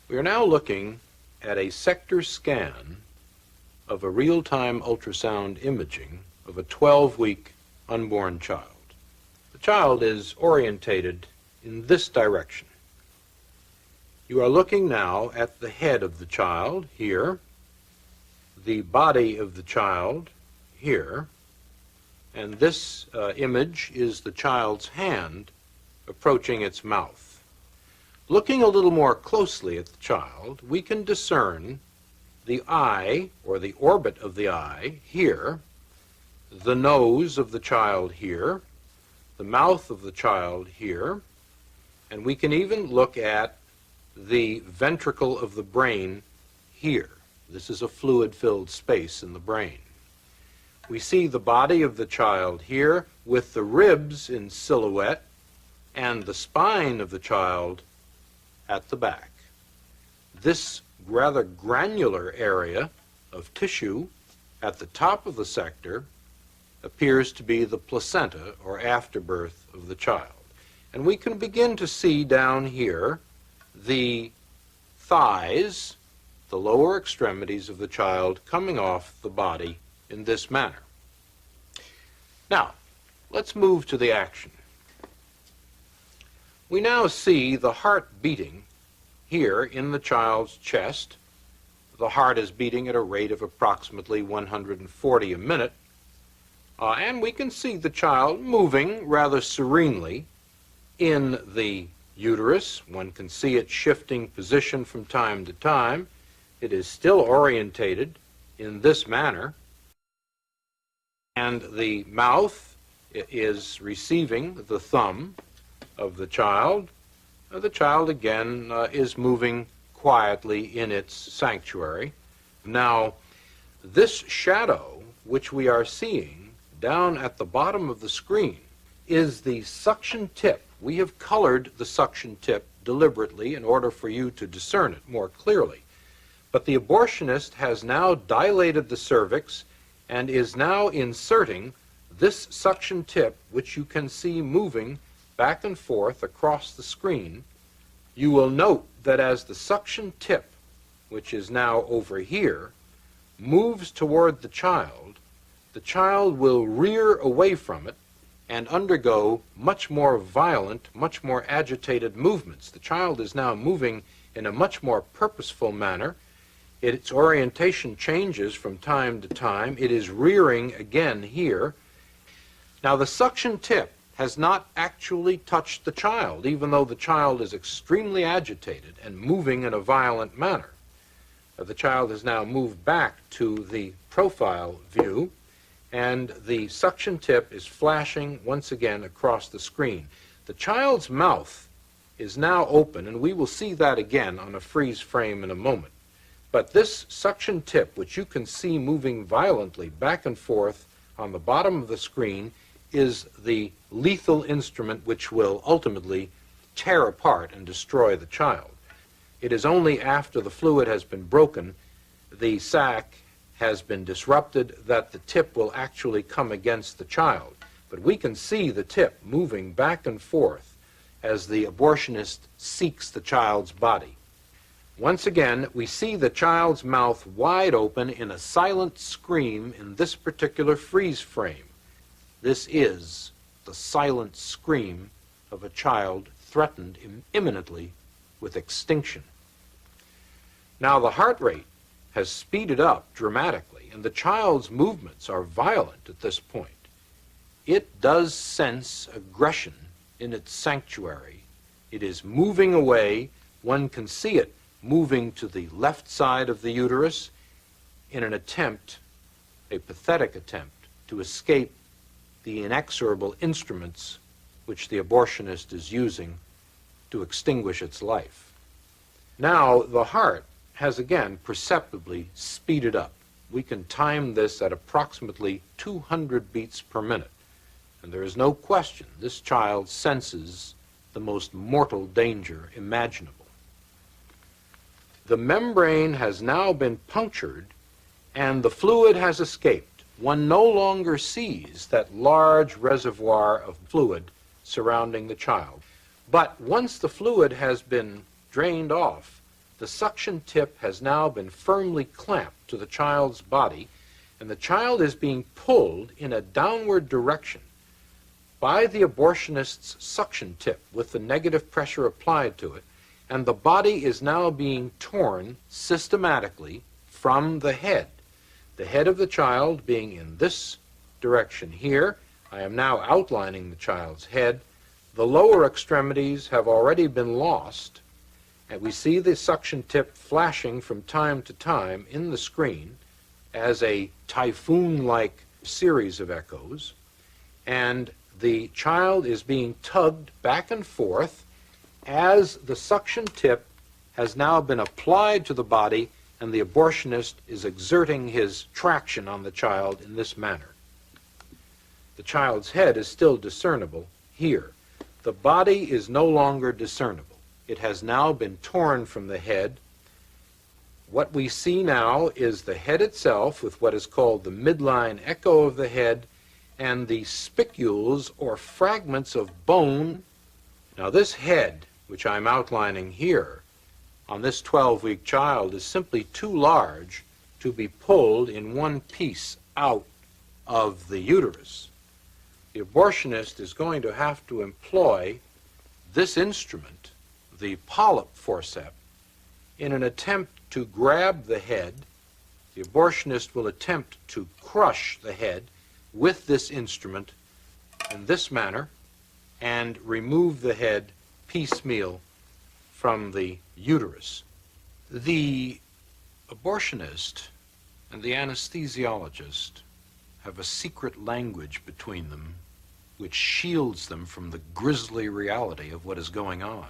We are now looking at a sector scan of a real-time ultrasound imaging of a 12-week unborn child. The child is orientated in this direction. You are looking now at the head of the child here, the body of the child here, and this image is the child's hand approaching its mouth. Looking a little more closely at the child, we can discern the eye, or the orbit of the eye, here, the nose of the child here, the mouth of the child here, and we can even look at the ventricle of the brain here. This is a fluid-filled space in the brain. We see the body of the child here with the ribs in silhouette and the spine of the child at the back. This rather granular area of tissue at the top of the sector appears to be the placenta, or afterbirth, of the child. And we can begin to see down here the thighs, the lower extremities of the child coming off the body in this manner. Now, let's move to the action. We now see the heart beating here in the child's chest. The heart is beating at a rate of approximately 140 a minute, and we can see the child moving rather serenely in the uterus. One can see it shifting position from time to time. It is still orientated in this manner, and the mouth is receiving the thumb of the child. The child again is moving quietly in its sanctuary. Now, this shadow which we are seeing down at the bottom of the screen is the suction tip. We have colored the suction tip deliberately in order for you to discern it more clearly. But the abortionist has now dilated the cervix and is now inserting this suction tip, which you can see moving back and forth across the screen. You will note that as the suction tip, which is now over here, moves toward the child will rear away from it and undergo much more violent, much more agitated movements. The child is now moving in a much more purposeful manner. Its orientation changes from time to time. It is rearing again here. Now, the suction tip has not actually touched the child, even though the child is extremely agitated and moving in a violent manner. The child has now moved back to the profile view, and the suction tip is flashing once again across the screen. The child's mouth is now open, and we will see that again on a freeze frame in a moment. But this suction tip, which you can see moving violently back and forth on the bottom of the screen, is the lethal instrument which will ultimately tear apart and destroy the child. It is only after the fluid has been broken, the sac has been disrupted, that the tip will actually come against the child. But we can see the tip moving back and forth as the abortionist seeks the child's body. Once again, we see the child's mouth wide open in a silent scream in this particular freeze frame. This is the silent scream of a child threatened imminently with extinction. Now, the heart rate has speeded up dramatically, and the child's movements are violent at this point. It does sense aggression in its sanctuary. It is moving away. One can see it moving to the left side of the uterus in an attempt, a pathetic attempt, to escape the inexorable instruments which the abortionist is using to extinguish its life. Now, the heart has again perceptibly speeded up. We can time this at approximately 200 beats per minute. And there is no question this child senses the most mortal danger imaginable. The membrane has now been punctured and the fluid has escaped. One no longer sees that large reservoir of fluid surrounding the child. But once the fluid has been drained off, the suction tip has now been firmly clamped to the child's body, and the child is being pulled in a downward direction by the abortionist's suction tip with the negative pressure applied to it, and the body is now being torn systematically from the head of the child being in this direction here. I am now outlining the child's head. The lower extremities have already been lost, and we see the suction tip flashing from time to time in the screen as a typhoon-like series of echoes, and the child is being tugged back and forth as the suction tip has now been applied to the body, and the abortionist is exerting his traction on the child in this manner. The child's head is still discernible here. The body is no longer discernible. It has now been torn from the head. What we see now is the head itself with what is called the midline echo of the head and the spicules or fragments of bone. Now this head, which I'm outlining here, on this 12-week child is simply too large to be pulled in one piece out of the uterus. The abortionist is going to have to employ this instrument, the polyp forceps, in an attempt to grab the head. The abortionist will attempt to crush the head with this instrument in this manner and remove the head piecemeal from the uterus. The abortionist and the anesthesiologist have a secret language between them which shields them from the grisly reality of what is going on.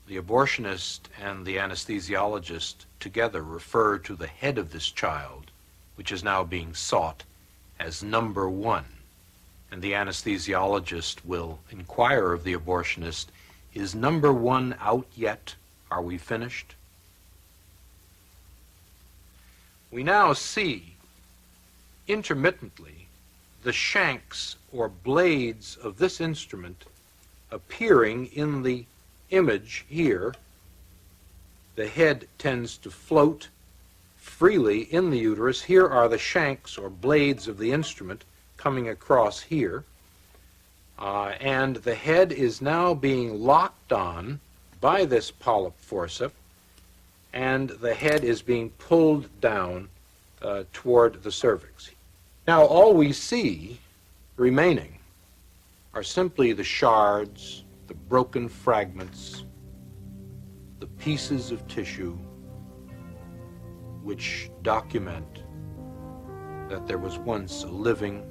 The abortionist and the anesthesiologist together refer to the head of this child, which is now being sought, as number one. And the anesthesiologist will inquire of the abortionist, "Is number one out yet? Are we finished?" We now see intermittently the shanks or blades of this instrument appearing in the image here. The head tends to float freely in the uterus. Here are the shanks or blades of the instrument coming across here. And the head is now being locked on by this polyp forceps, and the head is being pulled down toward the cervix. Now all we see remaining are simply the shards, the broken fragments, the pieces of tissue which document that there was once a living,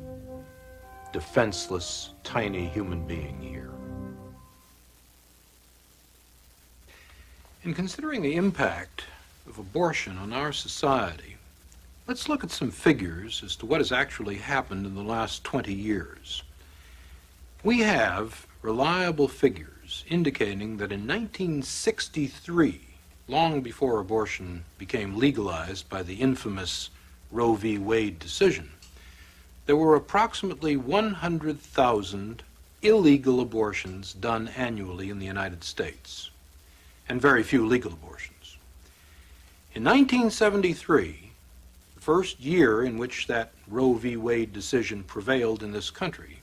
defenseless, tiny human being here. In considering the impact of abortion on our society, let's look at some figures as to what has actually happened in the last 20 years. We have reliable figures indicating that in 1963, long before abortion became legalized by the infamous Roe v. Wade decision, there were approximately 100,000 illegal abortions done annually in the United States, and very few legal abortions. In 1973, the first year in which that Roe v. Wade decision prevailed in this country,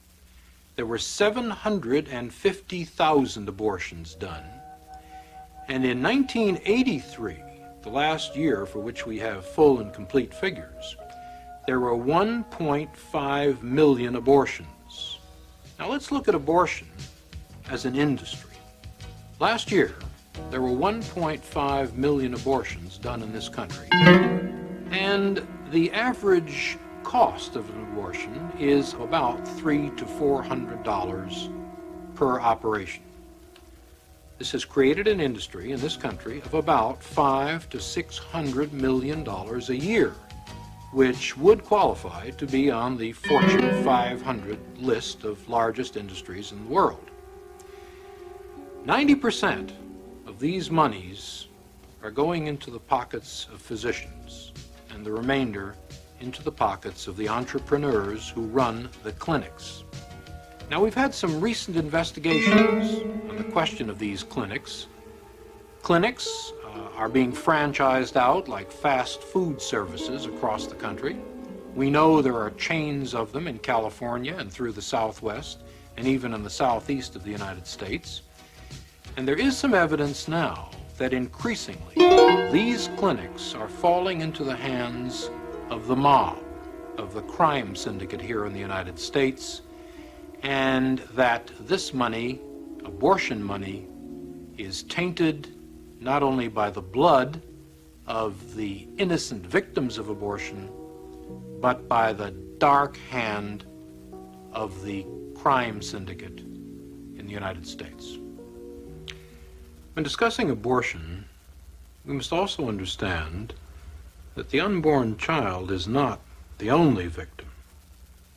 there were 750,000 abortions done. And in 1983, the last year for which we have full and complete figures, there were 1.5 million abortions. Now let's look at abortion as an industry. Last year, there were 1.5 million abortions done in this country. And the average cost of an abortion is about $300 to $400 per operation. This has created an industry in this country of about $500 to $600 million a year, which would qualify to be on the Fortune 500 list of largest industries in the world. 90% of these monies are going into the pockets of physicians, and the remainder into the pockets of the entrepreneurs who run the clinics. Now, we've had some recent investigations on the question of these clinics, Clinics are being franchised out like fast food services across the country. We know there are chains of them in California and through the Southwest and even in the Southeast of the United States. And there is some evidence now that increasingly these clinics are falling into the hands of the mob, of the crime syndicate here in the United States, and that this money, abortion money, is tainted not only by the blood of the innocent victims of abortion, but by the dark hand of the crime syndicate in the United States. When discussing abortion, we must also understand that the unborn child is not the only victim.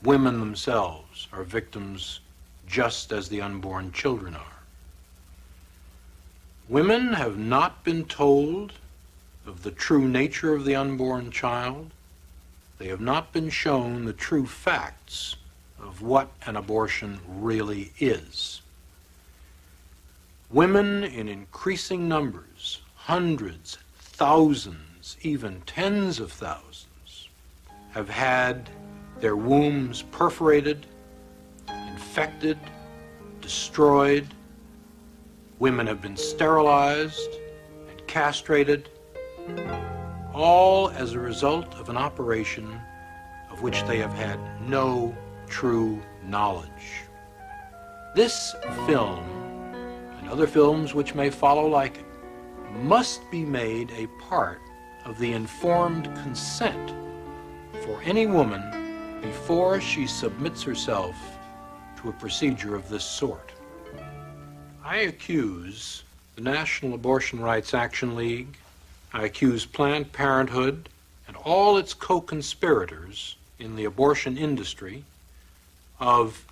Women themselves are victims just as the unborn children are. Women have not been told of the true nature of the unborn child. They have not been shown the true facts of what an abortion really is. Women in increasing numbers, hundreds, thousands, even tens of thousands, have had their wombs perforated, infected, destroyed. Women have been sterilized and castrated, all as a result of an operation of which they have had no true knowledge. This film, and other films which may follow like it, must be made a part of the informed consent for any woman before she submits herself to a procedure of this sort. I accuse the National Abortion Rights Action League, I accuse Planned Parenthood and all its co-conspirators in the abortion industry of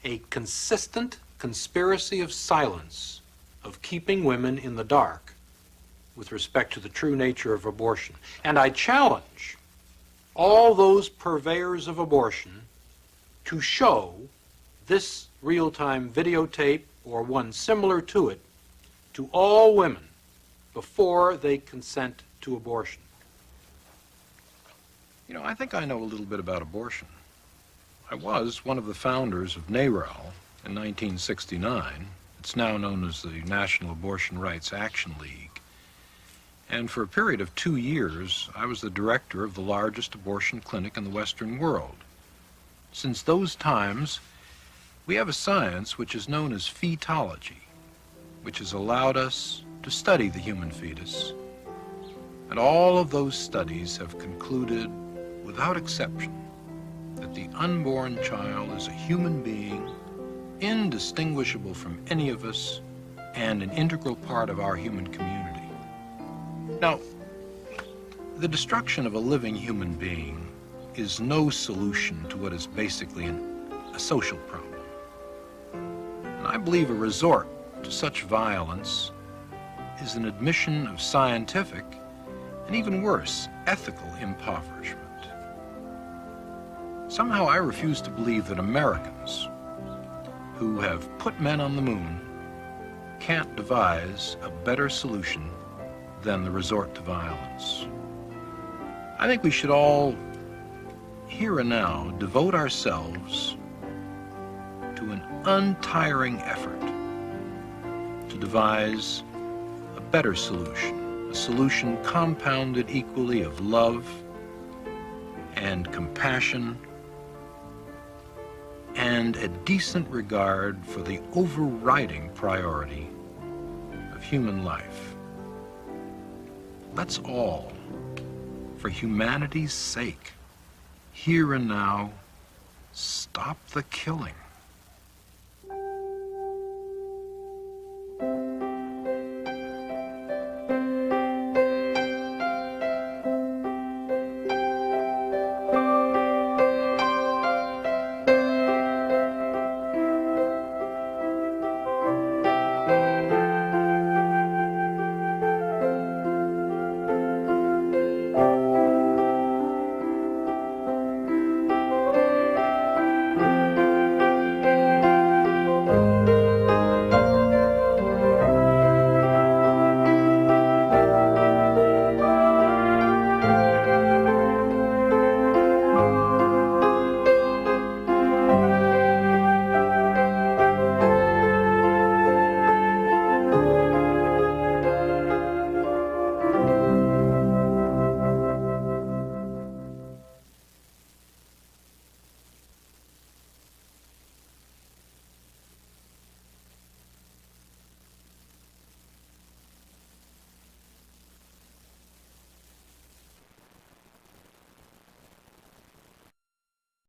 a consistent conspiracy of silence, of keeping women in the dark with respect to the true nature of abortion. And I challenge all those purveyors of abortion to show this real-time videotape or one similar to it to all women before they consent to abortion. You know, I think I know a little bit about abortion. I was one of the founders of NARAL in 1969. It's now known as the National Abortion Rights Action League. And for a period of 2 years, I was the director of the largest abortion clinic in the Western world. Since those times, we have a science which is known as fetology, which has allowed us to study the human fetus. And all of those studies have concluded, without exception, that the unborn child is a human being, indistinguishable from any of us, and an integral part of our human community. Now, the destruction of a living human being is no solution to what is basically a social problem. And I believe a resort to such violence is an admission of scientific, and even worse, ethical impoverishment. Somehow I refuse to believe that Americans, who have put men on the moon, can't devise a better solution than the resort to violence. I think we should all, here and now, devote ourselves to an untiring effort to devise a better solution, a solution compounded equally of love and compassion and a decent regard for the overriding priority of human life. Let's all, for humanity's sake, here and now, stop the killing.